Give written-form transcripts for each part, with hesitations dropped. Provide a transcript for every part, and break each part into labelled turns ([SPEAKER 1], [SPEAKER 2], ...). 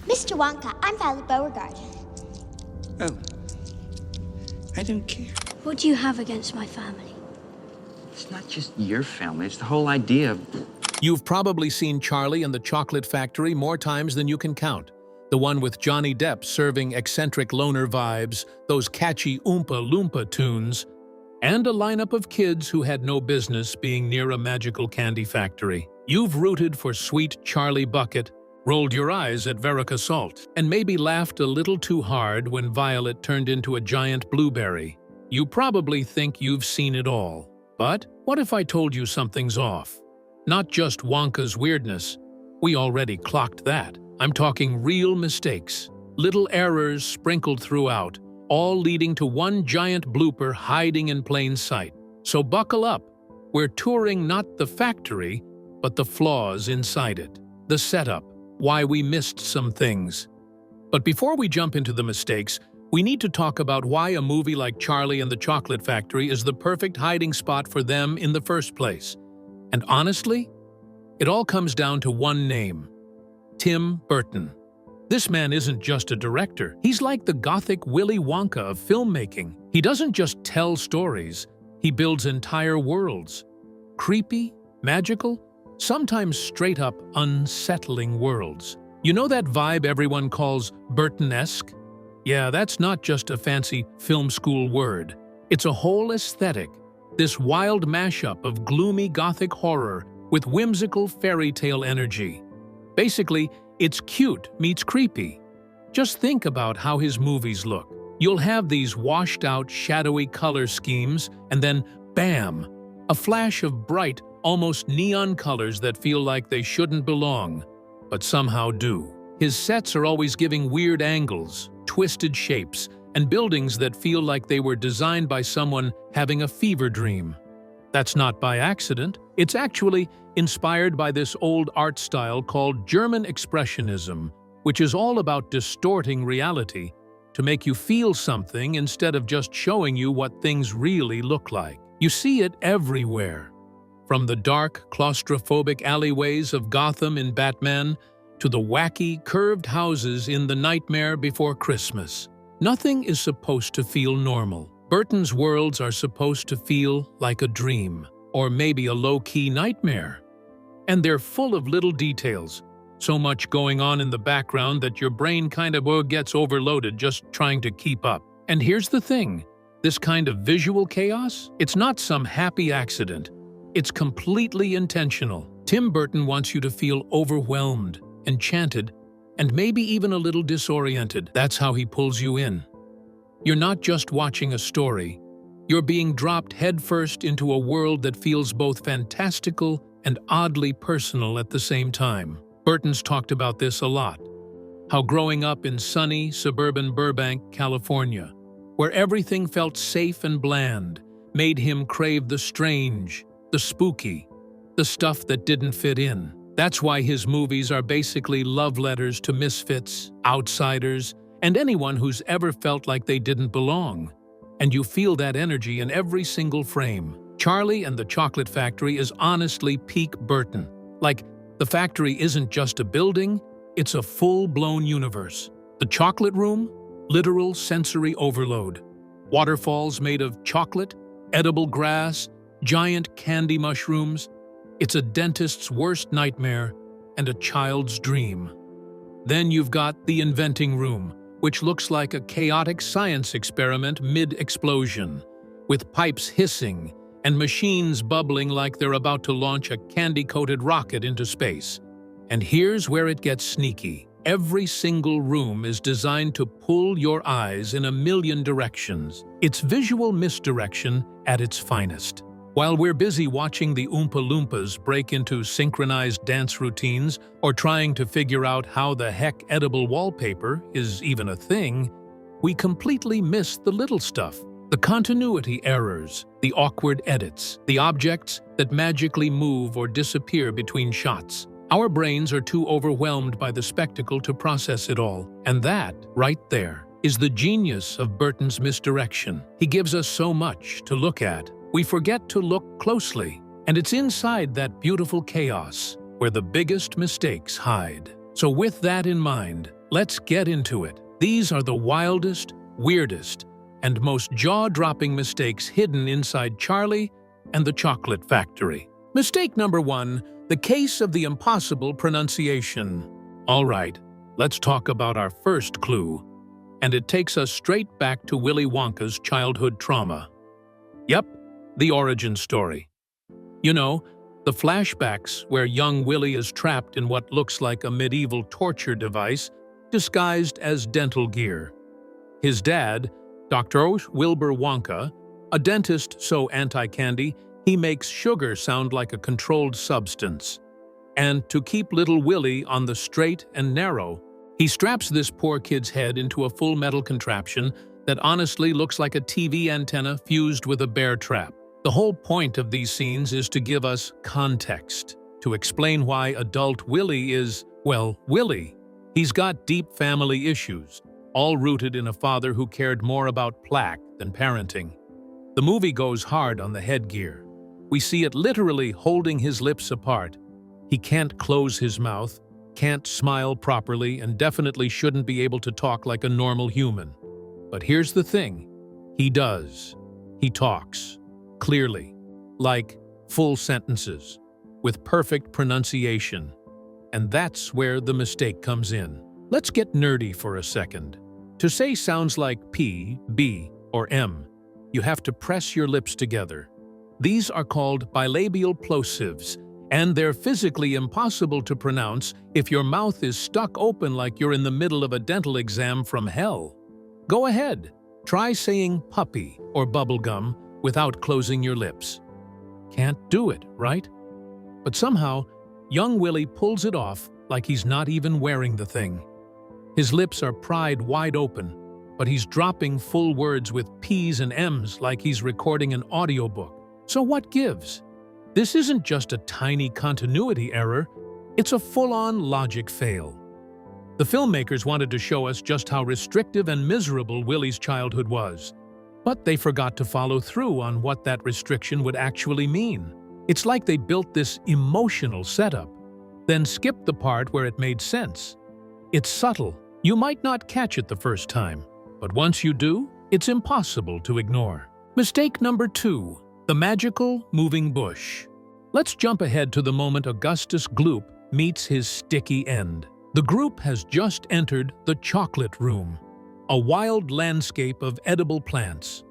[SPEAKER 1] Mr. Wonka, I'm Violet Beauregard.
[SPEAKER 2] Oh. I don't care.
[SPEAKER 3] What do you have against my family?
[SPEAKER 2] It's not just your family, it's the whole idea of...
[SPEAKER 4] You've probably seen Charlie and the Chocolate Factory more times than you can count. The one with Johnny Depp serving eccentric-loner vibes, those catchy Oompa Loompa tunes, and a lineup of kids who had no business being near a magical candy factory. You've rooted for sweet Charlie Bucket, rolled your eyes at Veruca Salt, and maybe laughed a little too hard when Violet turned into a giant blueberry. You probably think you've seen it all. But what if I told you something's off? Not just Wonka's weirdness. We already clocked that. I'm talking real mistakes. Little errors sprinkled throughout, all leading to one giant blooper hiding in plain sight. So buckle up. We're touring not the factory, but the flaws inside it. The setup, why we missed some things. But before we jump into the mistakes, we need to talk about why a movie like Charlie and the Chocolate Factory is the perfect hiding spot for them in the first place. And honestly, it all comes down to one name: Tim Burton. This man isn't just a director. He's like the gothic Willy Wonka of filmmaking. He doesn't just tell stories, he builds entire worlds. Creepy, magical, sometimes straight-up unsettling worlds. You know that vibe everyone calls Burtonesque? Yeah, that's not just a fancy film school word. It's a whole aesthetic, this wild mashup of gloomy gothic horror with whimsical fairy tale energy. Basically, it's cute meets creepy. Just think about how his movies look. You'll have these washed-out, shadowy color schemes, and then, bam, a flash of bright, almost neon colors that feel like they shouldn't belong, but somehow do. His sets are always giving weird angles, twisted shapes, and buildings that feel like they were designed by someone having a fever dream. That's not by accident. It's actually inspired by this old art style called German Expressionism, which is all about distorting reality to make you feel something instead of just showing you what things really look like. You see it everywhere. From the dark, claustrophobic alleyways of Gotham in Batman to the wacky, curved houses in The Nightmare Before Christmas. Nothing is supposed to feel normal. Burton's worlds are supposed to feel like a dream, or maybe a low-key nightmare. And they're full of little details, so much going on in the background that your brain kind of gets overloaded just trying to keep up. And here's the thing, this kind of visual chaos, it's not some happy accident. It's completely intentional. Tim Burton wants you to feel overwhelmed, enchanted, and maybe even a little disoriented. That's how he pulls you in. You're not just watching a story. You're being dropped headfirst into a world that feels both fantastical and oddly personal at the same time. Burton's talked about this a lot. How growing up in sunny, suburban Burbank, California, where everything felt safe and bland, made him crave the strange, the spooky, the stuff that didn't fit in. That's why his movies are basically love letters to misfits, outsiders, and anyone who's ever felt like they didn't belong. And you feel that energy in every single frame. Charlie and the Chocolate Factory is honestly peak Burton. Like, the factory isn't just a building, it's a full-blown universe. The chocolate room? Literal sensory overload. Waterfalls made of chocolate, edible grass, giant candy mushrooms. It's a dentist's worst nightmare and a child's dream. Then you've got the inventing room, which looks like a chaotic science experiment mid-explosion, with pipes hissing and machines bubbling like they're about to launch a candy-coated rocket into space. And here's where it gets sneaky. Every single room is designed to pull your eyes in a million directions. It's visual misdirection at its finest. While we're busy watching the Oompa Loompas break into synchronized dance routines or trying to figure out how the heck edible wallpaper is even a thing, we completely miss the little stuff. The continuity errors, the awkward edits, the objects that magically move or disappear between shots. Our brains are too overwhelmed by the spectacle to process it all. And that, right there, is the genius of Burton's misdirection. He gives us so much to look at. We forget to look closely, and it's inside that beautiful chaos where the biggest mistakes hide. So with that in mind, Let's get into it. These are the wildest, weirdest, and most jaw-dropping mistakes hidden inside Charlie and the Chocolate Factory. Mistake number 1, the case of the impossible pronunciation. All right, let's talk about our first clue, and it takes us straight back to Willy Wonka's childhood trauma. Yep, the origin story. You know, the flashbacks where young Willy is trapped in what looks like a medieval torture device disguised as dental gear. His dad, Dr. Wilbur Wonka, a dentist so anti-candy, he makes sugar sound like a controlled substance. And to keep little Willy on the straight and narrow, he straps this poor kid's head into a full metal contraption that honestly looks like a TV antenna fused with a bear trap. The whole point of these scenes is to give us context, to explain why adult Willy is, well, Willy. He's got deep family issues, all rooted in a father who cared more about plaque than parenting. The movie goes hard on the headgear. We see it literally holding his lips apart. He can't close his mouth, can't smile properly, and definitely shouldn't be able to talk like a normal human. But here's the thing. He does. He talks. Clearly. Like full sentences. With perfect pronunciation. And that's where the mistake comes in. Let's get nerdy for a second. To say sounds like P, B, or M, you have to press your lips together. These are called bilabial plosives, and they're physically impossible to pronounce if your mouth is stuck open like you're in the middle of a dental exam from hell. Go ahead, try saying puppy or bubblegum without closing your lips. Can't do it, right? But somehow, young Willy pulls it off like he's not even wearing the thing. His lips are pried wide open, but he's dropping full words with P's and M's like he's recording an audiobook. So what gives? This isn't just a tiny continuity error, it's a full-on logic fail. The filmmakers wanted to show us just how restrictive and miserable Willy's childhood was, but they forgot to follow through on what that restriction would actually mean. It's like they built this emotional setup, then skipped the part where it made sense. It's subtle. You might not catch it the first time, but once you do, it's impossible to ignore. Mistake number 2, the magical moving bush. Let's jump ahead to the moment Augustus Gloop meets his sticky end. The group has just entered the chocolate room, a wild landscape of edible plants.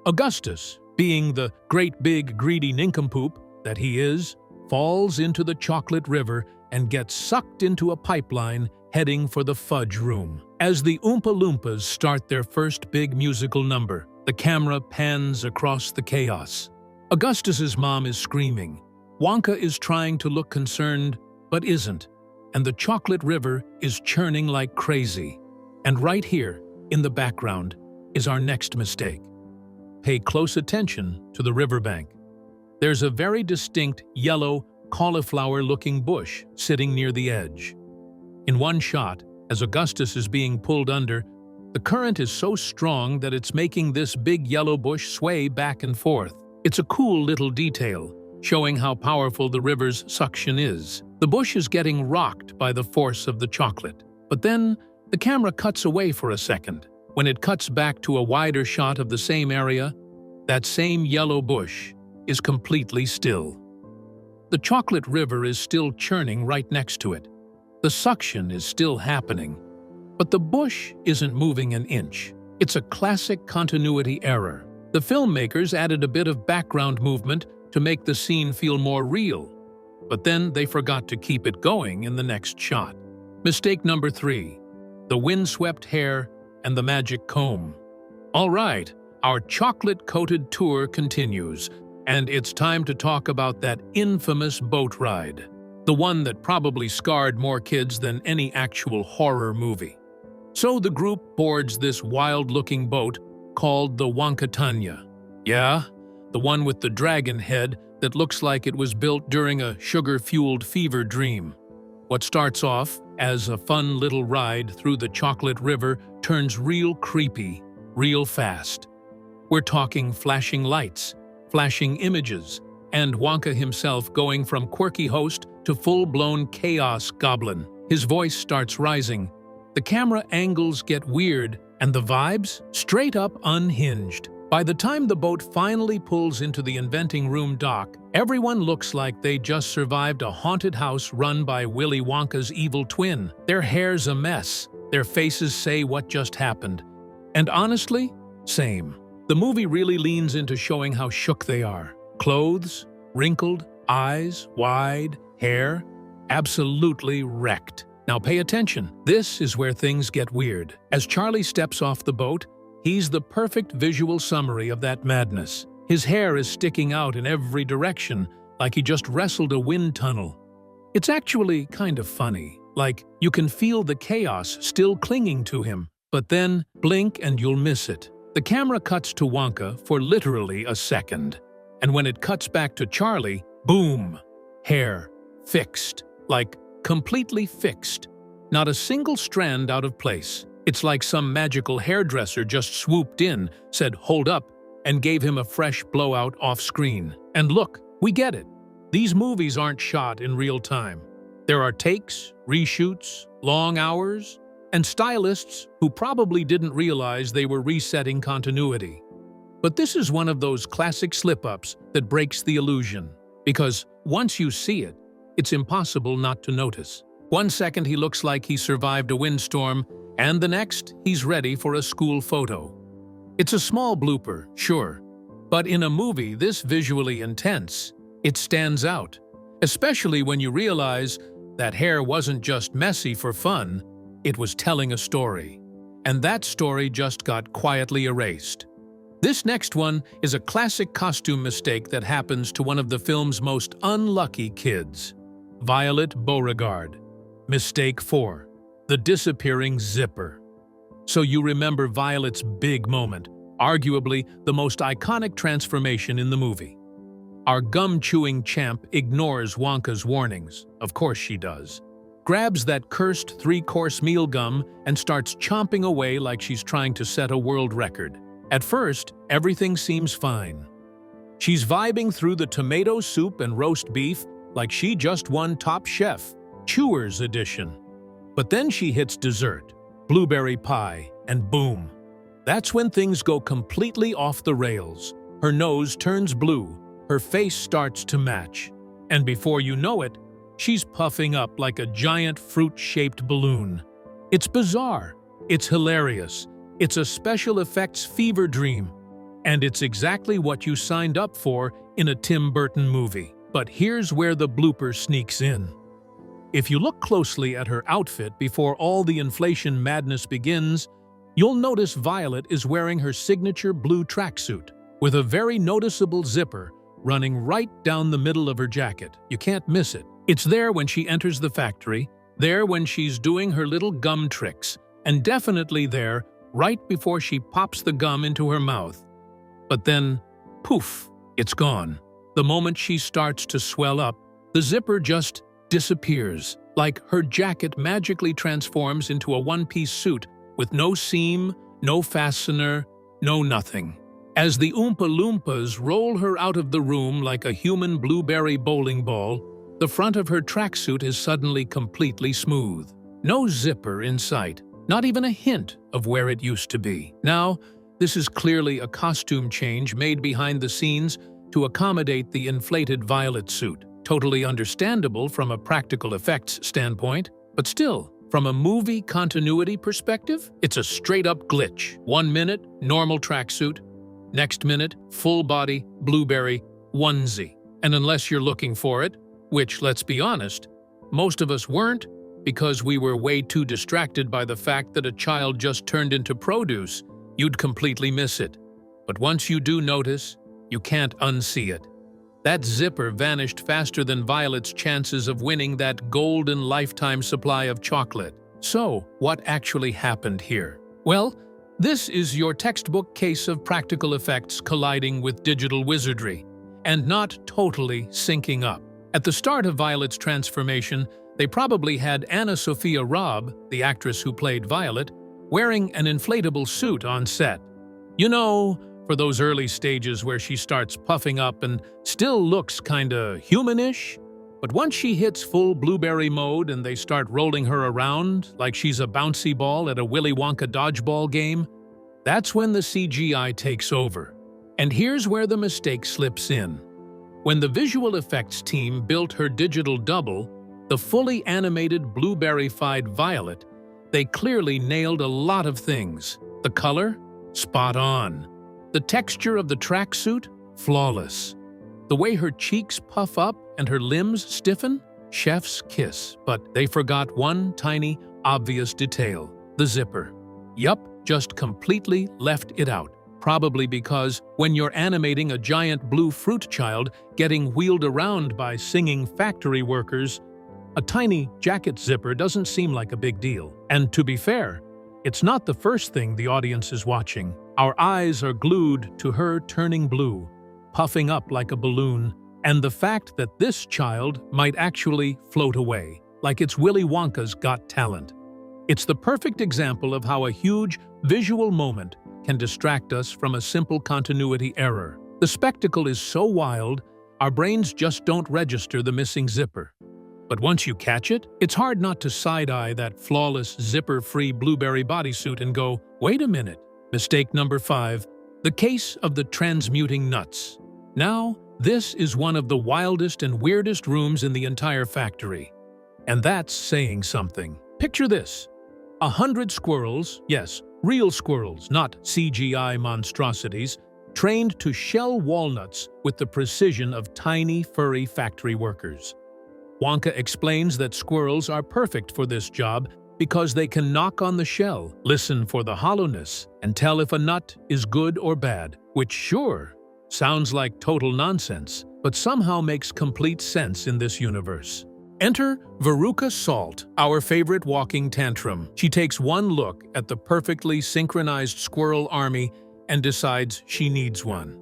[SPEAKER 4] Augustus, being the great big greedy nincompoop that he is, falls into the chocolate river and gets sucked into a pipeline heading for the fudge room. As the Oompa Loompas start their first big musical number, the camera pans across the chaos. Augustus's mom is screaming. Wonka is trying to look concerned, but isn't, and the chocolate river is churning like crazy. And right here, in the background, is our next mistake. Pay close attention to the riverbank. There's a very distinct yellow, cauliflower-looking bush sitting near the edge. In one shot, as Augustus is being pulled under, the current is so strong that it's making this big yellow bush sway back and forth. It's a cool little detail, showing how powerful the river's suction is. The bush is getting rocked by the force of the chocolate. But then, the camera cuts away for a second. When it cuts back to a wider shot of the same area, that same yellow bush is completely still. The chocolate river is still churning right next to it. The suction is still happening, but the bush isn't moving an inch. It's a classic continuity error. The filmmakers added a bit of background movement to make the scene feel more real, but then they forgot to keep it going in the next shot. Mistake number 3, the windswept hair and the magic comb. All right, our chocolate-coated tour continues, and it's time to talk about that infamous boat ride. The one that probably scarred more kids than any actual horror movie. So the group boards this wild-looking boat called the Wonkatanya. Yeah, the one with the dragon head that looks like it was built during a sugar-fueled fever dream. What starts off as a fun little ride through the chocolate river turns real creepy, real fast. We're talking flashing lights, flashing images, and Wonka himself going from quirky host to full-blown chaos goblin. His voice starts rising, The camera angles get weird, and the vibes straight up unhinged. By the time the boat finally pulls into the inventing room dock, everyone looks like they just survived a haunted house run by Willy Wonka's evil twin. Their hair's a mess. Their faces say what just happened. And honestly, same. The movie really leans into showing how shook they are. Clothes, wrinkled, eyes, wide, hair, absolutely wrecked. Now pay attention. This is where things get weird. As Charlie steps off the boat, he's the perfect visual summary of that madness. His hair is sticking out in every direction, like he just wrestled a wind tunnel. It's actually kind of funny, like you can feel the chaos still clinging to him. But then, blink and you'll miss it. The camera cuts to Wonka for literally a second. And when it cuts back to Charlie, boom! Hair. Fixed. Like, completely fixed. Not a single strand out of place. It's like some magical hairdresser just swooped in, said, "Hold up," and gave him a fresh blowout off-screen. And look, we get it. These movies aren't shot in real time. There are takes, reshoots, long hours, and stylists who probably didn't realize they were resetting continuity. But this is one of those classic slip-ups that breaks the illusion. Because once you see it, it's impossible not to notice. 1 second he looks like he survived a windstorm, and the next he's ready for a school photo. It's a small blooper, sure, but in a movie this visually intense, it stands out. Especially when you realize that hair wasn't just messy for fun, it was telling a story. And that story just got quietly erased. This next one is a classic costume mistake that happens to one of the film's most unlucky kids. Violet Beauregarde. Mistake 4. The disappearing zipper. So you remember Violet's big moment, arguably the most iconic transformation in the movie. Our gum-chewing champ ignores Wonka's warnings. Of course she does. Grabs that cursed 3-course meal gum and starts chomping away like she's trying to set a world record. At first, everything seems fine. She's vibing through the tomato soup and roast beef like she just won Top Chef, Chewer's edition. But then she hits dessert, blueberry pie, and boom. That's when things go completely off the rails. Her nose turns blue, her face starts to match, and before you know it, she's puffing up like a giant fruit-shaped balloon. It's bizarre, it's hilarious, it's a special effects fever dream, and it's exactly what you signed up for in a Tim Burton movie. But here's where the blooper sneaks in. If you look closely at her outfit before all the inflation madness begins, you'll notice Violet is wearing her signature blue tracksuit, with a very noticeable zipper running right down the middle of her jacket. You can't miss it. It's there when she enters the factory, there when she's doing her little gum tricks, and definitely there right before she pops the gum into her mouth. But then, poof, it's gone. The moment she starts to swell up, the zipper just disappears, like her jacket magically transforms into a one-piece suit with no seam, no fastener, no nothing. As the Oompa Loompas roll her out of the room like a human blueberry bowling ball, the front of her tracksuit is suddenly completely smooth. No zipper in sight, not even a hint of where it used to be. Now, this is clearly a costume change made behind the scenes to accommodate the inflated Violet suit. Totally understandable from a practical effects standpoint, but still, from a movie continuity perspective, it's a straight-up glitch. 1 minute, normal tracksuit. Next minute, full-body, blueberry, onesie. And unless you're looking for it, which, let's be honest, most of us weren't because we were way too distracted by the fact that a child just turned into produce, you'd completely miss it. But once you do notice, you can't unsee it. That zipper vanished faster than Violet's chances of winning that golden lifetime supply of chocolate. So, what actually happened here? Well, this is your textbook case of practical effects colliding with digital wizardry, and not totally syncing up. At the start of Violet's transformation, they probably had Anna Sophia Robb, the actress who played Violet, wearing an inflatable suit on set. You know, for those early stages where she starts puffing up and still looks kinda humanish. But once she hits full blueberry mode and they start rolling her around like she's a bouncy ball at a Willy Wonka dodgeball game, that's when the CGI takes over. And here's where the mistake slips in. When the visual effects team built her digital double, the fully animated blueberry-fied Violet, they clearly nailed a lot of things. The color? Spot on. The texture of the tracksuit? Flawless. The way her cheeks puff up and her limbs stiffen? Chef's kiss. But they forgot one tiny, obvious detail. The zipper. Yup, just completely left it out. Probably because when you're animating a giant blue fruit child getting wheeled around by singing factory workers, a tiny jacket zipper doesn't seem like a big deal. And to be fair, it's not the first thing the audience is watching. Our eyes are glued to her turning blue, puffing up like a balloon, and the fact that this child might actually float away, like it's Willy Wonka's Got Talent. It's the perfect example of how a huge visual moment can distract us from a simple continuity error. The spectacle is so wild, our brains just don't register the missing zipper. But once you catch it, it's hard not to side-eye that flawless, zipper-free blueberry bodysuit and go, wait a minute. Mistake number 5. The case of the transmuting nuts. Now, this is one of the wildest and weirdest rooms in the entire factory. And that's saying something. Picture this. 100 squirrels, yes, real squirrels, not CGI monstrosities, trained to shell walnuts with the precision of tiny, furry factory workers. Wonka explains that squirrels are perfect for this job because they can knock on the shell, listen for the hollowness, and tell if a nut is good or bad, which sure, sounds like total nonsense, but somehow makes complete sense in this universe. Enter Veruca Salt, our favorite walking tantrum. She takes one look at the perfectly synchronized squirrel army and decides she needs one.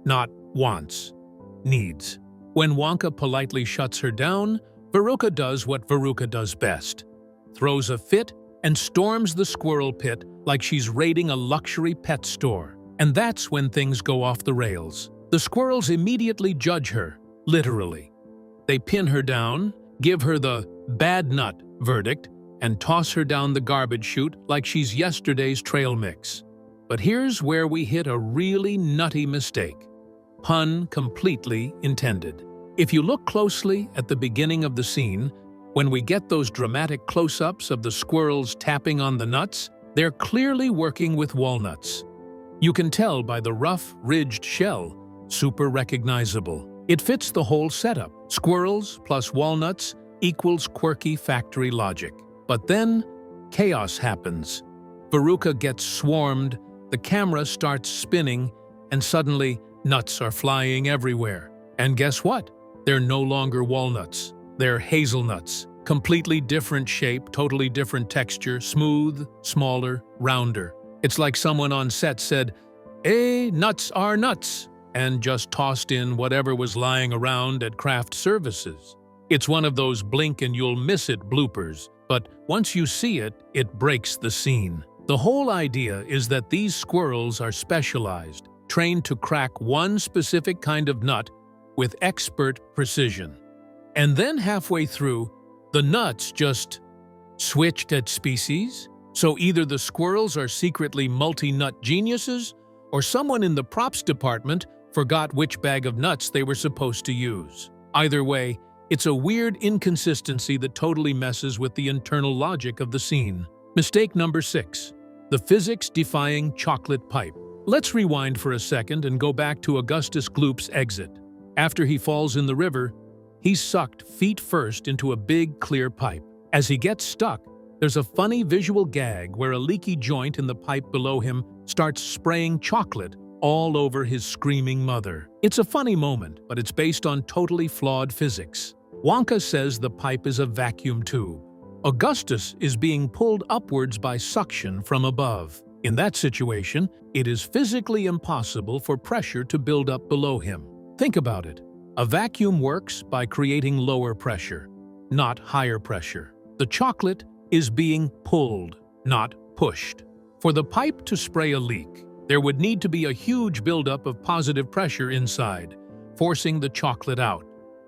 [SPEAKER 4] Not wants, needs. When Wonka politely shuts her down, Veruca does what Veruca does best. Throws a fit and storms the squirrel pit like she's raiding a luxury pet store. And that's when things go off the rails. The squirrels immediately judge her, literally. They pin her down, give her the bad nut verdict, and toss her down the garbage chute like she's yesterday's trail mix. But here's where we hit a really nutty mistake. Pun completely intended. If you look closely at the beginning of the scene, when we get those dramatic close-ups of the squirrels tapping on the nuts, they're clearly working with walnuts. You can tell by the rough, ridged shell, super recognizable. It fits the whole setup. Squirrels plus walnuts equals quirky factory logic. But then, chaos happens. Veruca gets swarmed, the camera starts spinning, and suddenly, nuts are flying everywhere. And guess what? They're no longer walnuts. They're hazelnuts. Completely different shape, totally different texture, smooth, smaller, rounder. It's like someone on set said, "Hey, nuts are nuts," and just tossed in whatever was lying around at craft services. It's one of those blink and you'll miss it bloopers, but once you see it, it breaks the scene. The whole idea is that these squirrels are specialized, trained to crack one specific kind of nut with expert precision. And then halfway through, the nuts just switched at species. So either the squirrels are secretly multi-nut geniuses, or someone in the props department forgot which bag of nuts they were supposed to use. Either way, it's a weird inconsistency that totally messes with the internal logic of the scene. Mistake number 6. The physics-defying chocolate pipe. Let's rewind for a second and go back to Augustus Gloop's exit. After he falls in the river, he's sucked feet first into a big, clear pipe. As he gets stuck, there's a funny visual gag where a leaky joint in the pipe below him starts spraying chocolate all over his screaming mother. It's a funny moment, but it's based on totally flawed physics. Wonka says the pipe is a vacuum tube. Augustus is being pulled upwards by suction from above. In that situation, it is physically impossible for pressure to build up below him. Think about it. A vacuum works by creating lower pressure, not higher pressure. The chocolate is being pulled, not pushed. For the pipe to spray a leak, there would need to be a huge buildup of positive pressure inside, forcing the chocolate out.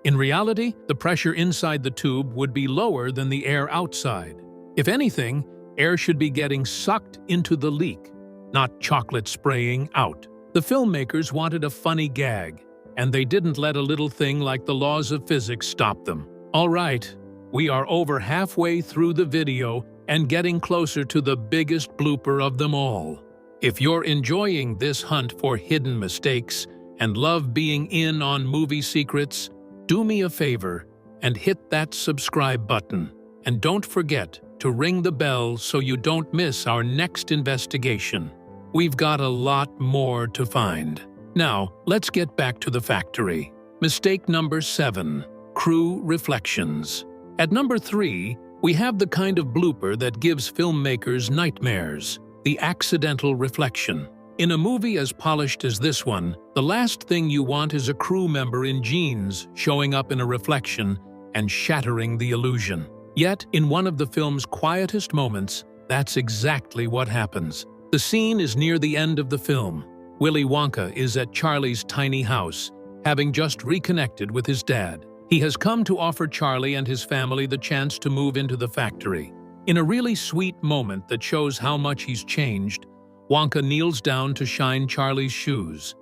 [SPEAKER 4] In reality, the pressure inside the tube would be lower than the air outside. If anything, air should be getting sucked into the leak, not chocolate spraying out. The filmmakers wanted a funny gag, and they didn't let a little thing like the laws of physics stop them. All right, we are over halfway through the video and getting closer to the biggest blooper of them all. If you're enjoying this hunt for hidden mistakes and love being in on movie secrets, do me a favor and hit that subscribe button. And don't forget to ring the bell so you don't miss our next investigation. We've got a lot more to find. Now, let's get back to the factory. Mistake number 7, crew reflections. At number 3, we have the kind of blooper that gives filmmakers nightmares, the accidental reflection. In a movie as polished as this one, the last thing you want is a crew member in jeans showing up in a reflection and shattering the illusion. Yet, in one of the film's quietest moments, that's exactly what happens. The scene is near the end of the film. Willy Wonka is at Charlie's tiny house, having just reconnected with his dad. He has come to offer Charlie and his family the chance to move into the factory. In a really sweet moment that shows how much he's changed, Wonka kneels down to shine Charlie's shoes.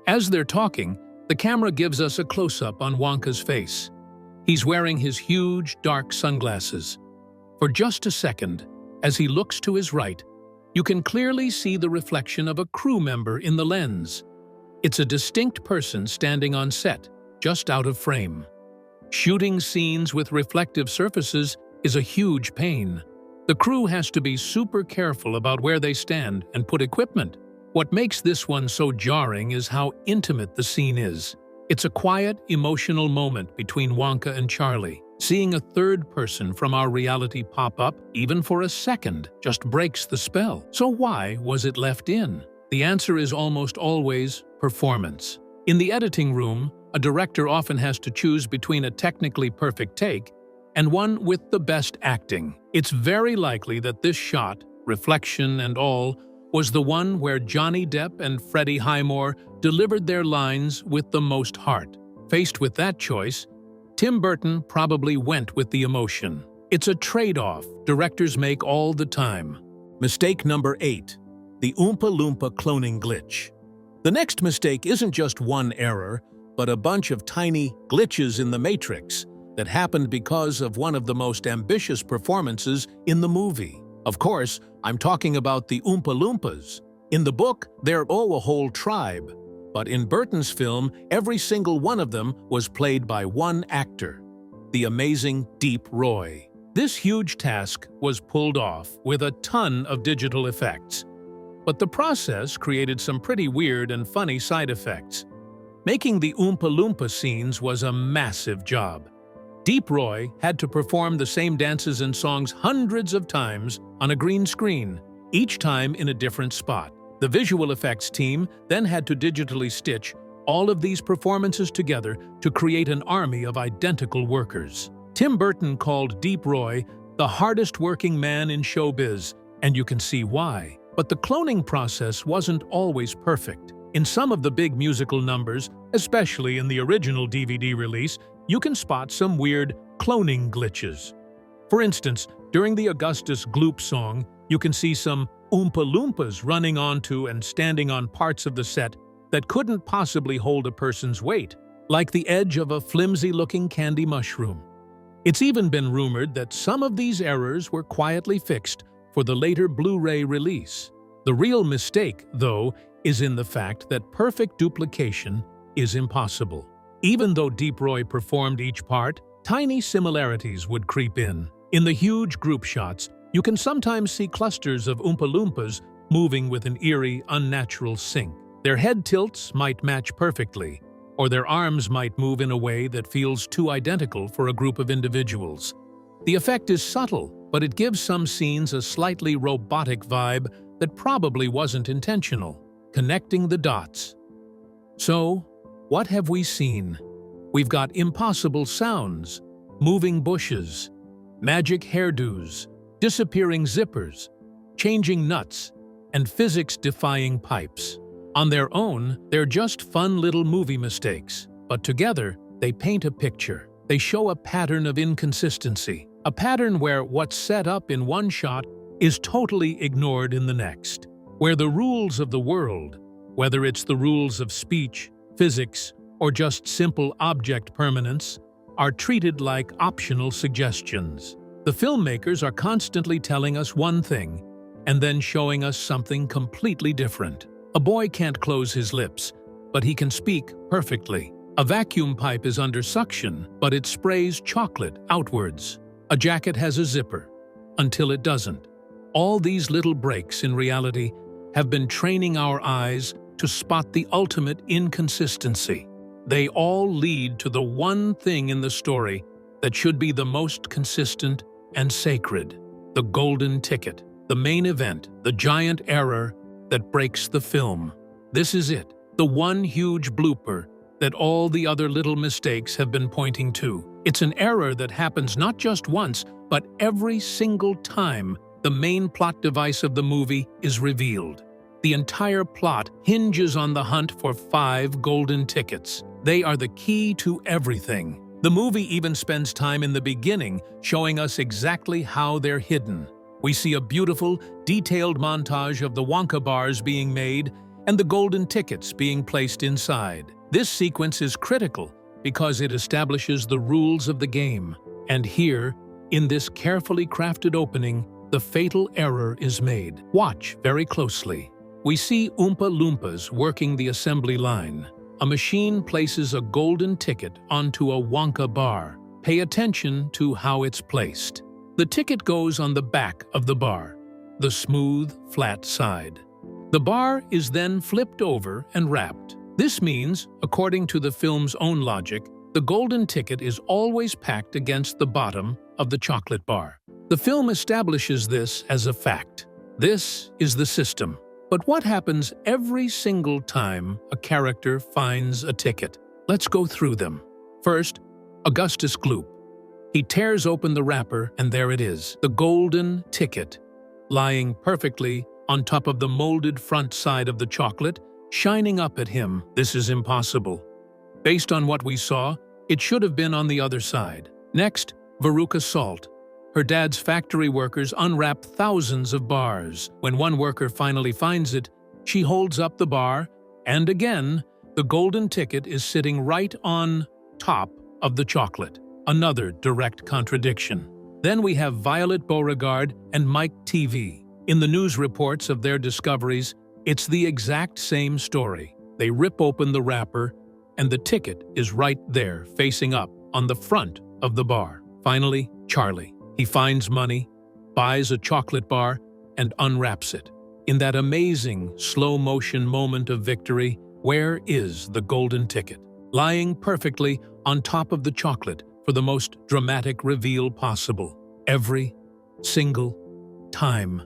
[SPEAKER 4] As they're talking, the camera gives us a close-up on Wonka's face. He's wearing his huge, dark sunglasses. For just a second, as he looks to his right, you can clearly see the reflection of a crew member in the lens. It's a distinct person standing on set, just out of frame. Shooting scenes with reflective surfaces is a huge pain. The crew has to be super careful about where they stand and put equipment. What makes this one so jarring is how intimate the scene is. It's a quiet, emotional moment between Wonka and Charlie. Seeing a third person from our reality pop up, even for a second, just breaks the spell. So why was it left in? The answer is almost always performance. In the editing room, a director often has to choose between a technically perfect take and one with the best acting. It's very likely that this shot, reflection and all, was the one where Johnny Depp and Freddie Highmore delivered their lines with the most heart. Faced with that choice, Tim Burton probably went with the emotion. It's a trade-off directors make all the time. Mistake number 8, the Oompa Loompa cloning glitch. The next mistake isn't just one error, but a bunch of tiny glitches in the Matrix that happened because of one of the most ambitious performances in the movie. Of course, I'm talking about the Oompa Loompas. In the book, they're a whole tribe. But in Burton's film, every single one of them was played by one actor, the amazing Deep Roy. This huge task was pulled off with a ton of digital effects. But the process created some pretty weird and funny side effects. Making the Oompa Loompa scenes was a massive job. Deep Roy had to perform the same dances and songs hundreds of times on a green screen, each time in a different spot. The visual effects team then had to digitally stitch all of these performances together to create an army of identical workers. Tim Burton called Deep Roy the hardest working man in showbiz, and you can see why. But the cloning process wasn't always perfect. In some of the big musical numbers, especially in the original DVD release, you can spot some weird cloning glitches. For instance, during the Augustus Gloop song, you can see some Oompa Loompas running onto and standing on parts of the set that couldn't possibly hold a person's weight, like the edge of a flimsy-looking candy mushroom. It's even been rumored that some of these errors were quietly fixed for the later Blu-ray release. The real mistake, though, is in the fact that perfect duplication is impossible. Even though Deep Roy performed each part, tiny similarities would creep in. In the huge group shots, you can sometimes see clusters of Oompa Loompas moving with an eerie, unnatural sync. Their head tilts might match perfectly, or their arms might move in a way that feels too identical for a group of individuals. The effect is subtle, but it gives some scenes a slightly robotic vibe that probably wasn't intentional. Connecting the dots. So, what have we seen? We've got impossible sounds, moving bushes, magic hairdos, disappearing zippers, changing nuts, and physics-defying pipes. On their own, they're just fun little movie mistakes, but together, They paint a picture. They show a pattern of inconsistency, a pattern where what's set up in one shot is totally ignored in the next, where the rules of the world, whether it's the rules of speech, physics, or just simple object permanence, are treated like optional suggestions. The filmmakers are constantly telling us one thing and then showing us something completely different. A boy can't close his lips, but he can speak perfectly. A vacuum pipe is under suction, but it sprays chocolate outwards. A jacket has a zipper, until it doesn't. All these little breaks in reality have been training our eyes to spot the ultimate inconsistency. They all lead to the one thing in the story that should be the most consistent and sacred: the golden ticket, the main event, the giant error that breaks the film. This is it, the one huge blooper that all the other little mistakes have been pointing to. It's an error that happens not just once, but every single time the main plot device of the movie is revealed. The entire plot hinges on the hunt for 5 golden tickets. They are the key to everything. The movie even spends time in the beginning showing us exactly how they're hidden. We see a beautiful, detailed montage of the Wonka bars being made and the golden tickets being placed inside. This sequence is critical because it establishes the rules of the game. And here, in this carefully crafted opening, the fatal error is made. Watch very closely. We see Oompa Loompas working the assembly line. A machine places a golden ticket onto a Wonka bar. Pay attention to how it's placed. The ticket goes on the back of the bar, the smooth, flat side. The bar is then flipped over and wrapped. This means, according to the film's own logic, the golden ticket is always packed against the bottom of the chocolate bar. The film establishes this as a fact. This is the system. But what happens every single time a character finds a ticket? Let's go through them. First, Augustus Gloop. He tears open the wrapper and there it is, the golden ticket, lying perfectly on top of the molded front side of the chocolate, shining up at him. This is impossible. Based on what we saw, it should have been on the other side. Next, Veruca Salt. Her dad's factory workers unwrap thousands of bars. When one worker finally finds it, she holds up the bar, and again, the golden ticket is sitting right on top of the chocolate. Another direct contradiction. Then we have Violet Beauregard and Mike TV. In the news reports of their discoveries, it's the exact same story. They rip open the wrapper, and the ticket is right there, facing up, on the front of the bar. Finally, Charlie. He finds money, buys a chocolate bar, and unwraps it. In that amazing, slow-motion moment of victory, where is the golden ticket? Lying perfectly on top of the chocolate for the most dramatic reveal possible. Every single time.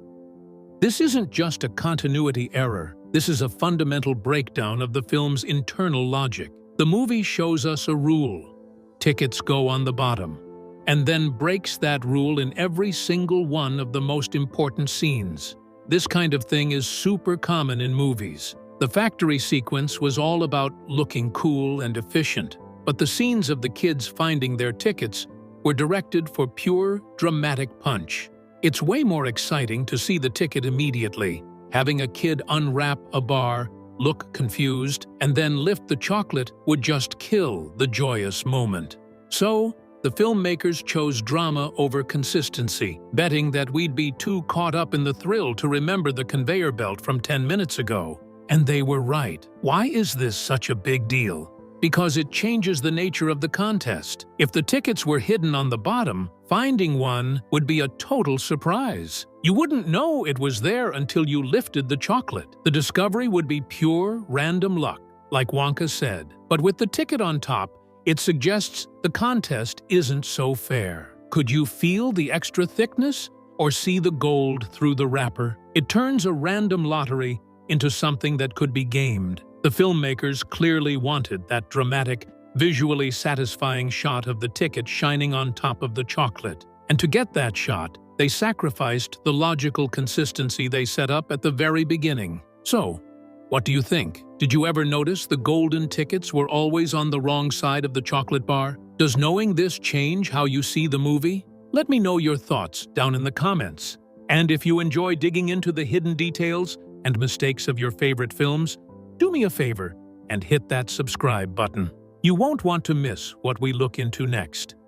[SPEAKER 4] This isn't just a continuity error. This is a fundamental breakdown of the film's internal logic. The movie shows us a rule. Tickets go on the bottom, and then breaks that rule in every single one of the most important scenes. This kind of thing is super common in movies. The factory sequence was all about looking cool and efficient, but the scenes of the kids finding their tickets were directed for pure, dramatic punch. It's way more exciting to see the ticket immediately. Having a kid unwrap a bar, look confused, and then lift the chocolate would just kill the joyous moment. So, the filmmakers chose drama over consistency, betting that we'd be too caught up in the thrill to remember the conveyor belt from 10 minutes ago. And they were right. Why is this such a big deal? Because it changes the nature of the contest. If the tickets were hidden on the bottom, finding one would be a total surprise. You wouldn't know it was there until you lifted the chocolate. The discovery would be pure, random luck, like Wonka said. But with the ticket on top, it suggests the contest isn't so fair. Could you feel the extra thickness or see the gold through the wrapper? It turns a random lottery into something that could be gamed. The filmmakers clearly wanted that dramatic, visually satisfying shot of the ticket shining on top of the chocolate. And to get that shot, they sacrificed the logical consistency they set up at the very beginning. So, What do you think? Did you ever notice the golden tickets were always on the wrong side of the chocolate bar? Does knowing this change how you see the movie? Let me know your thoughts down in the comments. And if you enjoy digging into the hidden details and mistakes of your favorite films, do me a favor and hit that subscribe button. You won't want to miss what we look into next.